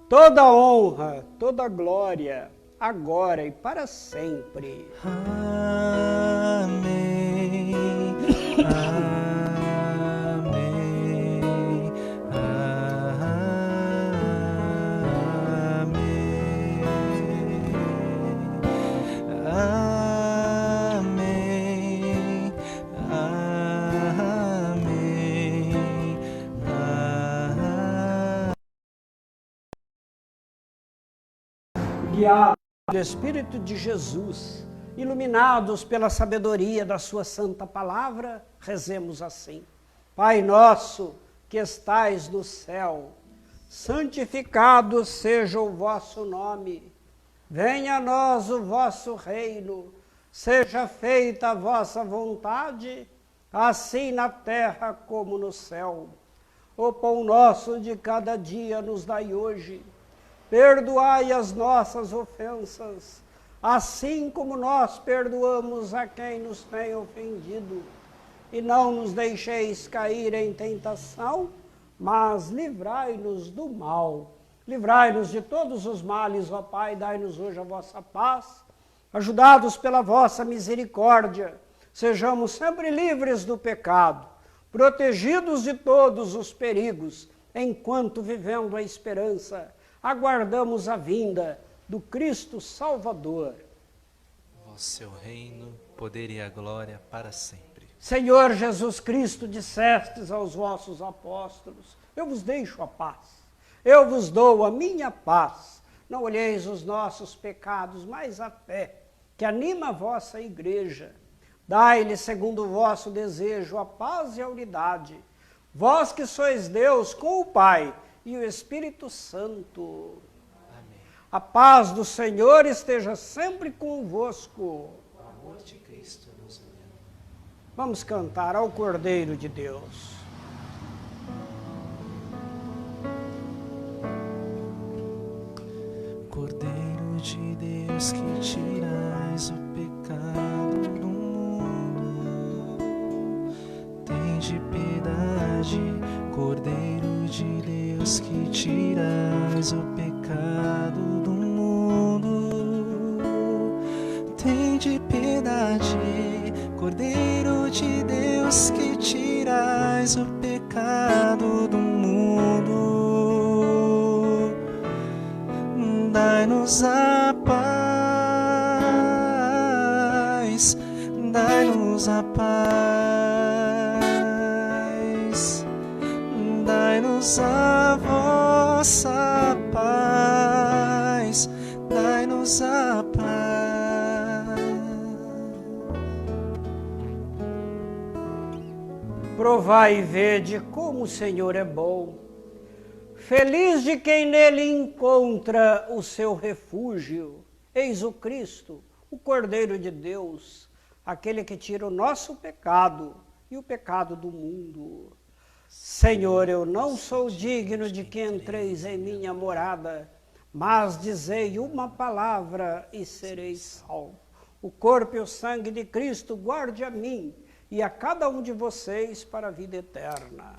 toda honra, toda glória, agora e para sempre. Amém. Amém. Amém. Guiado do Espírito de Jesus, iluminados pela sabedoria da sua santa palavra, rezemos assim. Pai nosso que estais no céu, santificado seja o vosso nome. Venha a nós o vosso reino, seja feita a vossa vontade, assim na terra como no céu. O pão nosso de cada dia nos dai hoje. Perdoai as nossas ofensas, assim como nós perdoamos a quem nos tem ofendido. E não nos deixeis cair em tentação, mas livrai-nos do mal. Livrai-nos de todos os males, ó Pai, dai-nos hoje a vossa paz. Ajudados pela vossa misericórdia, sejamos sempre livres do pecado, protegidos de todos os perigos, enquanto vivendo a esperança, aguardamos a vinda do Cristo Salvador. Vosso seu reino, poder e a glória para sempre. Senhor Jesus Cristo, dissestes aos vossos apóstolos, eu vos deixo a paz, eu vos dou a minha paz. Não olheis os nossos pecados, mas a fé que anima a vossa igreja. Dai-lhe, segundo o vosso desejo, a paz e a unidade. Vós que sois Deus com o Pai e o Espírito Santo. Amém. A paz do Senhor esteja sempre convosco. O amor de Cristo nos une. Vamos cantar ao Cordeiro de Deus. Cordeiro de Deus que tirais o pecado do mundo, tende piedade. Cordeiro de Deus que tirais o pecado do mundo, tende piedade. Cordeiro de Deus que tirais o pecado do mundo, dai-nos a paz, dai-nos a paz, dai-nos a vossa paz, dai-nos a paz. Provai e vede como o Senhor é bom. Feliz de quem nele encontra o seu refúgio. Eis o Cristo, o Cordeiro de Deus, aquele que tira o nosso pecado e o pecado do mundo. Senhor, eu não sou digno de que entreis em minha morada, mas dizei uma palavra e serei salvo. O corpo e o sangue de Cristo guarde a mim e a cada um de vocês para a vida eterna.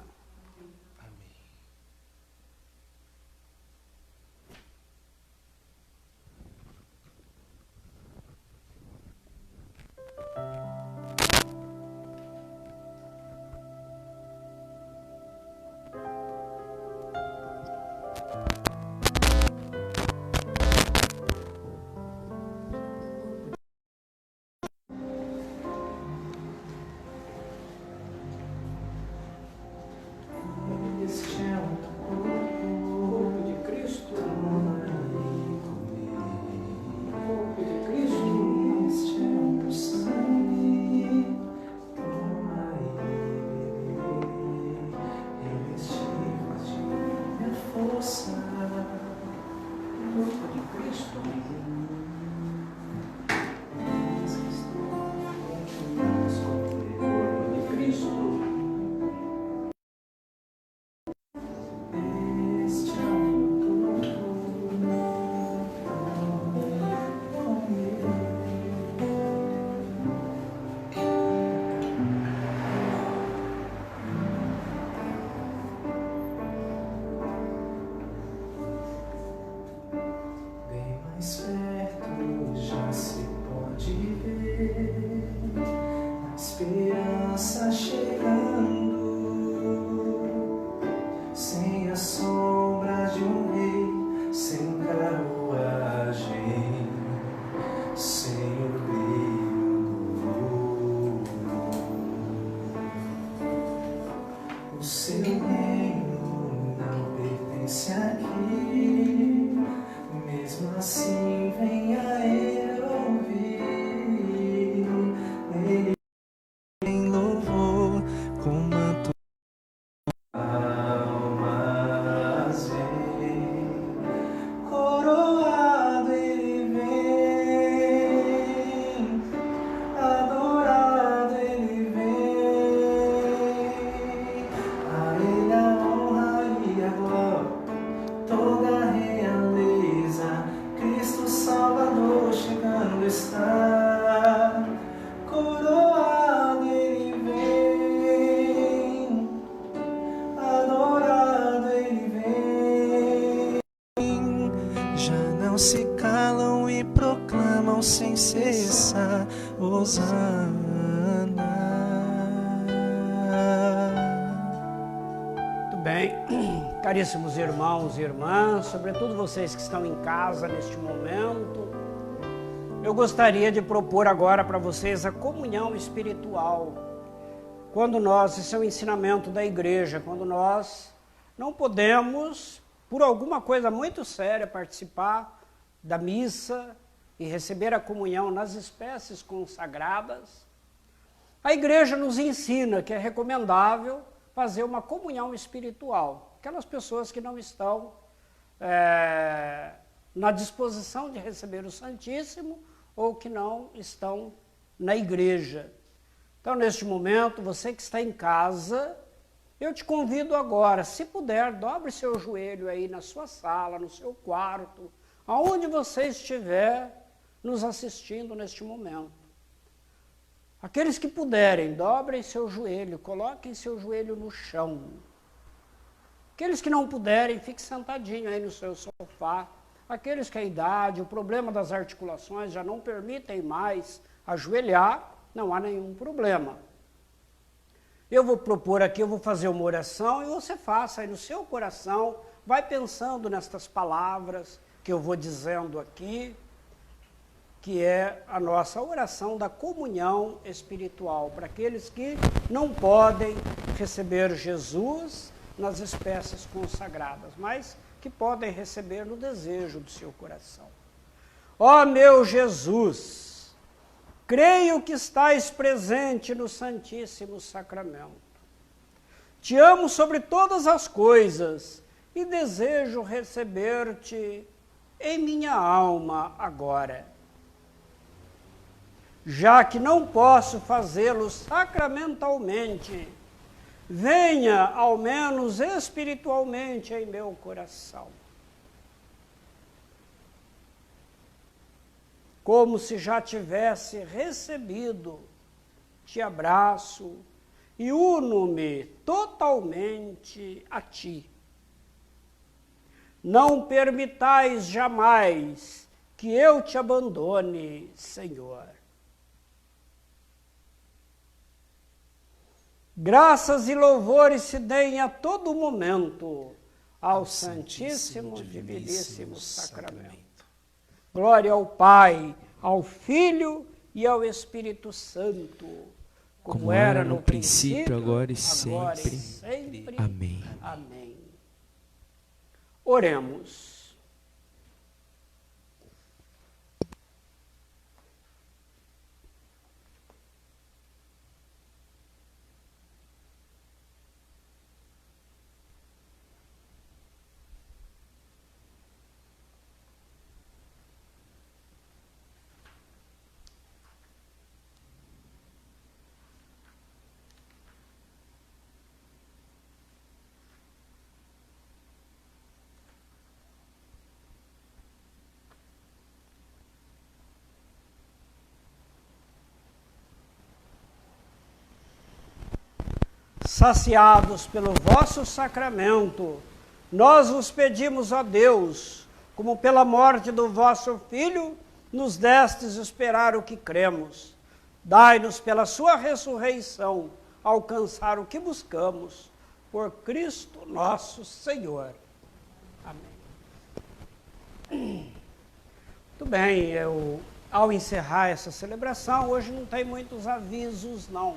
Mesmo assim, venha quando está coroado ele vem, adorado ele vem. Já não se calam e proclamam sem cessar Hosana. Muito bem, caríssimos irmãos e irmãs, sobretudo vocês que estão em casa neste momento, eu gostaria de propor agora para vocês a comunhão espiritual. Quando nós, esse é o ensinamento da igreja, quando nós não podemos, por alguma coisa muito séria, participar da missa e receber a comunhão nas espécies consagradas, a igreja nos ensina que é recomendável fazer uma comunhão espiritual. Aquelas pessoas que não estão na disposição de receber o Santíssimo ou que não estão na igreja. Então, neste momento, você que está em casa, eu te convido agora, se puder, dobre seu joelho aí na sua sala, no seu quarto, aonde você estiver nos assistindo neste momento. Aqueles que puderem, dobrem seu joelho, coloquem seu joelho no chão. Aqueles que não puderem, fique sentadinho aí no seu sofá. Aqueles que a idade, o problema das articulações já não permitem mais ajoelhar, não há nenhum problema. Eu vou propor aqui, eu vou fazer uma oração e você faça aí no seu coração, vai pensando nestas palavras que eu vou dizendo aqui, que é a nossa oração da comunhão espiritual, para aqueles que não podem receber Jesus nas espécies consagradas, mas que podem receber no desejo do seu coração. Ó meu Jesus, creio que estais presente no Santíssimo Sacramento. Te amo sobre todas as coisas e desejo receber-te em minha alma agora. Já que não posso fazê-lo sacramentalmente, venha ao menos espiritualmente em meu coração. Como se já tivesse recebido, te abraço e uno-me totalmente a ti. Não permitais jamais que eu te abandone, Senhor. Graças e louvores se deem a todo momento ao Santíssimo Diviníssimo Sacramento. Glória ao Pai, ao Filho e ao Espírito Santo, como era no princípio, agora e sempre. Amém. Amém. Oremos. Saciados pelo vosso sacramento, nós vos pedimos, ó Deus, como pela morte do vosso Filho, nos destes esperar o que cremos. Dai-nos pela sua ressurreição alcançar o que buscamos, por Cristo nosso Senhor. Amém. Muito bem, ao encerrar essa celebração, hoje não tem muitos avisos, não.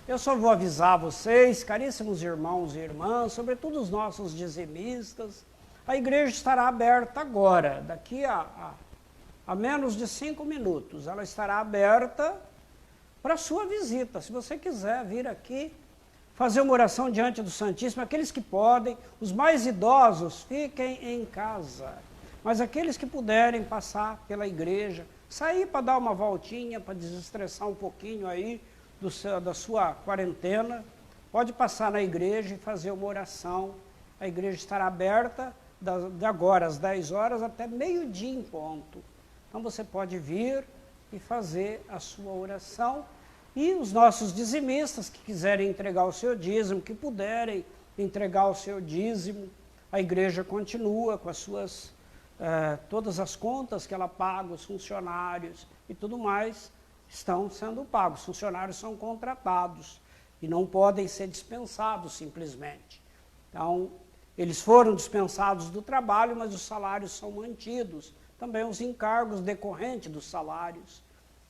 Eu só vou avisar vocês, caríssimos irmãos e irmãs, sobretudo os nossos dizimistas, a igreja estará aberta agora, daqui a menos de 5 minutos. Ela estará aberta para a sua visita. Se você quiser vir aqui, fazer uma oração diante do Santíssimo, aqueles que podem, os mais idosos, fiquem em casa. Mas aqueles que puderem passar pela igreja, sair para dar uma voltinha, para desestressar um pouquinho aí, da sua quarentena, pode passar na igreja e fazer uma oração. A igreja estará aberta de agora às 10 horas até meio-dia em ponto. Então você pode vir e fazer a sua oração. E os nossos dizimistas que quiserem entregar o seu dízimo, que puderem entregar o seu dízimo, a igreja continua com as suas, todas as contas que ela paga, os funcionários e tudo mais, estão sendo pagos. Os funcionários são contratados e não podem ser dispensados simplesmente. Então, eles foram dispensados do trabalho, mas os salários são mantidos. Também os encargos decorrentes dos salários.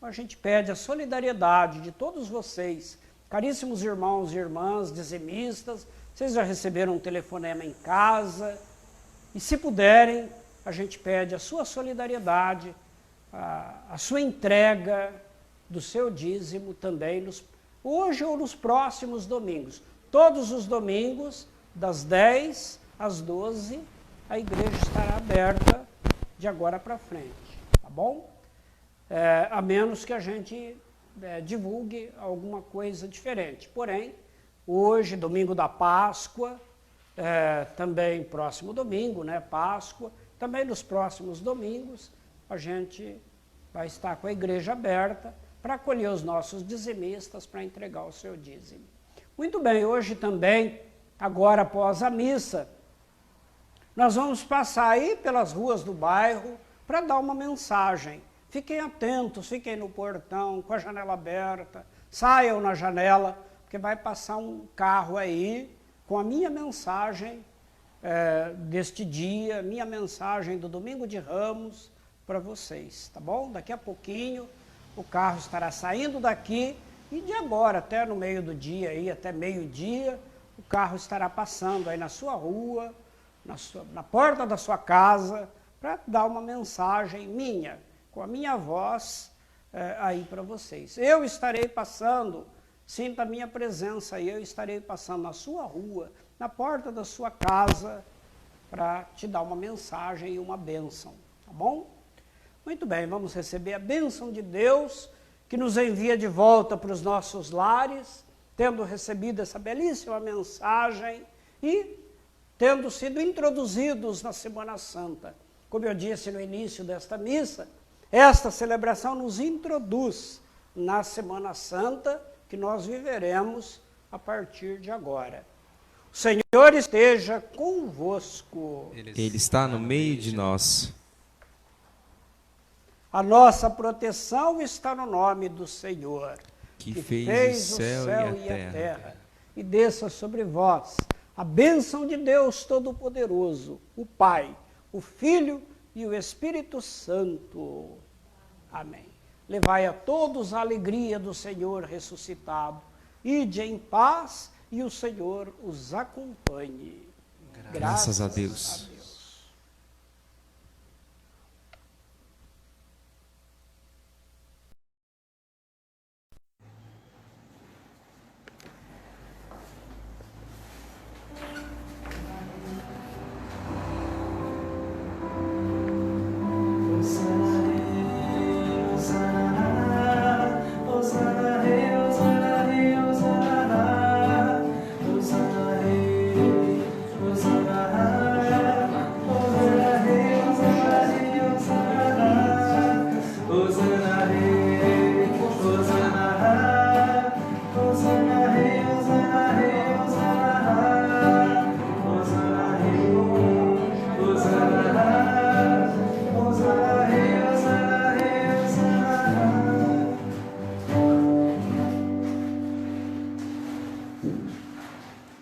A gente pede a solidariedade de todos vocês, caríssimos irmãos e irmãs, dizimistas. Vocês já receberam um telefonema em casa, e se puderem, a gente pede a sua solidariedade, a sua entrega do seu dízimo também, hoje ou nos próximos domingos. Todos os domingos, das 10 às 12, a igreja estará aberta de agora para frente, tá bom? A menos que a gente divulgue alguma coisa diferente. Porém, hoje, domingo da Páscoa, também próximo domingo, né, Páscoa, também nos próximos domingos, a gente vai estar com a igreja aberta para acolher os nossos dizimistas para entregar o seu dízimo. Muito bem, hoje também, agora após a missa, nós vamos passar aí pelas ruas do bairro para dar uma mensagem. Fiquem atentos, fiquem no portão, com a janela aberta, saiam na janela, porque vai passar um carro aí com a minha mensagem deste dia, minha mensagem do Domingo de Ramos para vocês, tá bom? Daqui a pouquinho o carro estará saindo daqui e de agora até no meio do dia, aí, até meio-dia, o carro estará passando aí na sua rua, na porta da sua casa, para dar uma mensagem minha, com a minha voz aí para vocês. Eu estarei passando, sinta a minha presença aí, eu estarei passando na sua rua, na porta da sua casa, para te dar uma mensagem e uma bênção, tá bom? Muito bem, vamos receber a bênção de Deus, que nos envia de volta para os nossos lares, tendo recebido essa belíssima mensagem e tendo sido introduzidos na Semana Santa. Como eu disse no início desta missa, esta celebração nos introduz na Semana Santa que nós viveremos a partir de agora. O Senhor esteja convosco. Ele está no meio de nós. A nossa proteção está no nome do Senhor, que fez o céu e a terra. E desça sobre vós a bênção de Deus Todo-Poderoso, o Pai, o Filho e o Espírito Santo. Amém. Levai a todos a alegria do Senhor ressuscitado. Ide em paz e o Senhor os acompanhe. Graças a Deus.